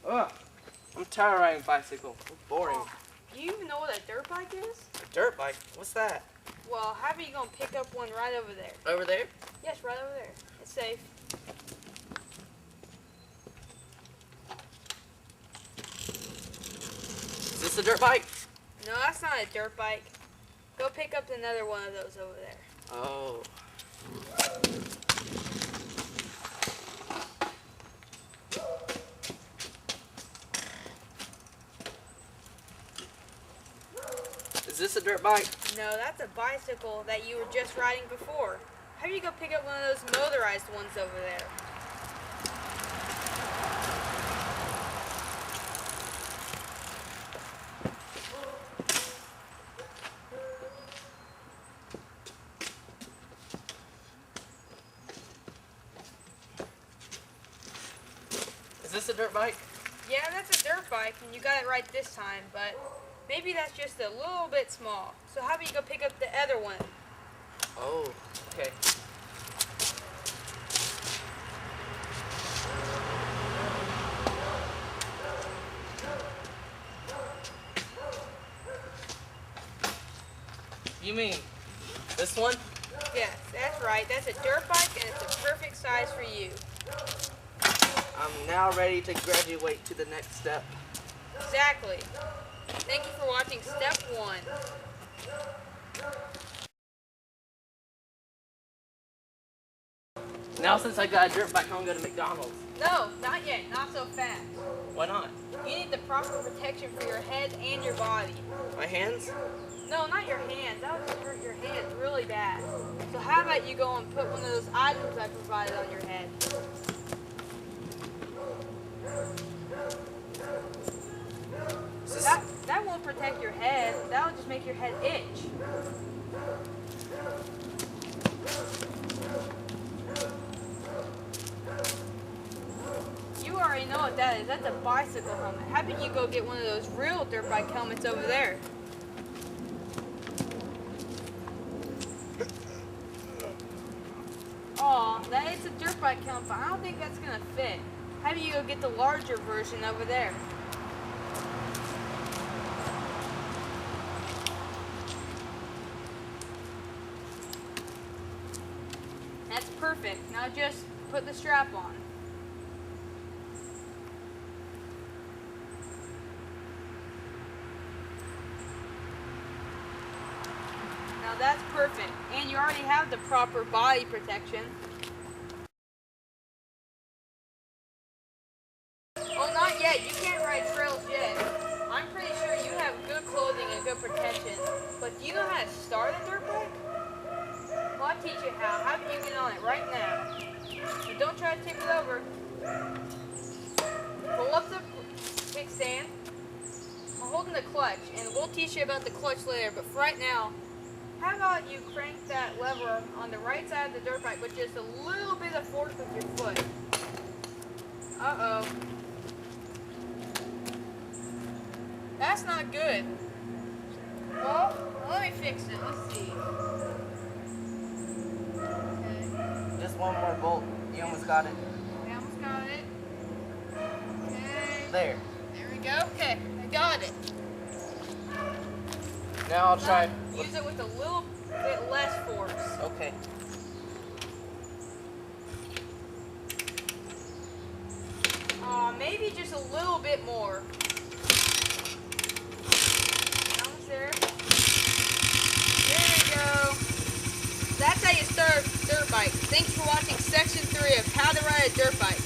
Ugh, I'm tired of riding a bicycle. It's boring. Oh, do you even know what a dirt bike is? A dirt bike? What's that? Well, how about you go and pick up one right over there? Over there? Yes, right over there. It's safe. Is this a dirt bike? No, that's not a dirt bike. Go pick up another one of those over there. Oh. Is this a dirt bike? No, that's a bicycle that you were just riding before. How do you go pick up one of those motorized ones over there? Is this a dirt bike? Yeah, that's a dirt bike, and you got it right this time, but maybe that's just a little bit small. So how about you go pick up the other one? Oh, okay. You mean this one? Yes, that's right. That's a dirt bike, and it's a perfect size for you. I'm now ready to graduate to the next step. Exactly. Thank you for watching Step 1. Now since I got a dirt bike, I'm going to McDonald's. No, not yet. Not so fast. Why not? You need the proper protection for your head and your body. My hands? No, not your hands. That would just hurt your hands really bad. So how about you go and put one of those items I provided on your head? That won't protect your head. That'll just make your head itch. You already know what that is. That's a bicycle helmet. How about you go get one of those real dirt bike helmets over there? Aw, that is a dirt bike helmet, but I don't think that's gonna fit. How about you go get the larger version over there? That's perfect. Now just put the strap on. Now that's perfect. And you already have the proper body protection. Oh, not yet. You can't ride trails yet. I'm pretty sure you have good clothing and good protection. But do you know how to start a dirt bike? Well, I'll teach you how. How about you get on it right now? But don't try to tip it over. Pull up the kickstand. I'm holding the clutch, and we'll teach you about the clutch later. But for right now, how about you crank that lever on the right side of the dirt bike with just a little bit of force with your foot. Uh-oh. That's not good. Well, let me fix it. Let's see. Okay. Just one more bolt. You almost got it. We almost got it. Okay. There. There we go. Okay, I got it. Now I'll try. Use it with a little bit less force. Okay. Maybe just a little bit more. Almost there. There we go. That's how you start a dirt bike. Thanks for watching section 3 of how to ride a dirt bike.